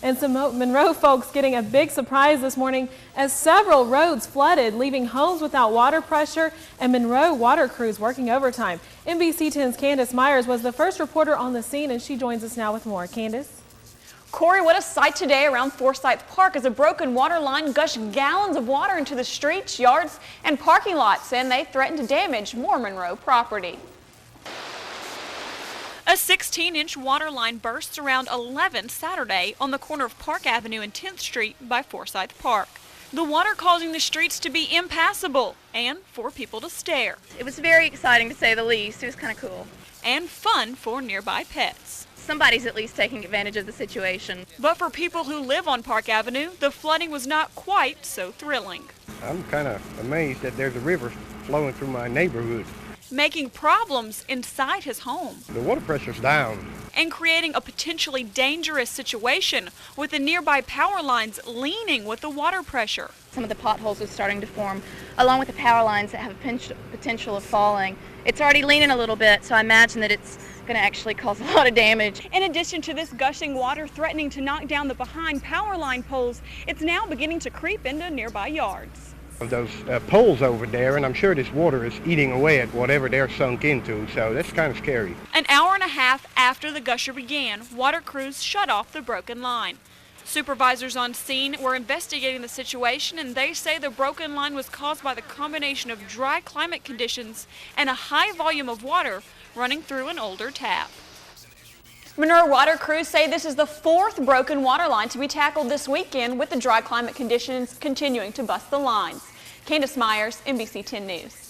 And some Monroe folks getting a big surprise this morning as several roads flooded, leaving homes without water pressure and Monroe water crews working overtime. NBC 10's Candace Myers was the first reporter on the scene, and she joins us now with more. Candace? Corey, what a sight today around Forsyth Park as a broken water line gushed gallons of water into the streets, yards, and parking lots, and they threatened to damage more Monroe property. A 16-inch water line bursts around 11 Saturday on the corner of Park Avenue and 10th Street by Forsyth Park. The water causing the streets to be impassable and for people to stare. It was very exciting, to say the least. It was kind of cool. And fun for nearby pets. Somebody's at least taking advantage of the situation. But for people who live on Park Avenue, the flooding was not quite so thrilling. I'm kind of amazed that there's a river flowing through my neighborhood. Making problems inside his home. The water pressure's down. And creating a potentially dangerous situation with the nearby power lines leaning with the water pressure. Some of the potholes are starting to form, along with the power lines that have a potential of falling. It's already leaning a little bit, so I imagine that it's going to actually cause a lot of damage. In addition to this gushing water threatening to knock down the behind power line poles, it's now beginning to creep into nearby yards. Those poles over there, and I'm sure this water is eating away at whatever they're sunk into, so that's kind of scary. An hour and a half after the gusher began, water crews shut off the broken line. Supervisors on scene were investigating the situation, and they say the broken line was caused by the combination of dry climate conditions and a high volume of water running through an older tap. Monroe water crews say this is the fourth broken water line to be tackled this weekend, with the dry climate conditions continuing to bust the lines. Candace Myers, NBC 10 News.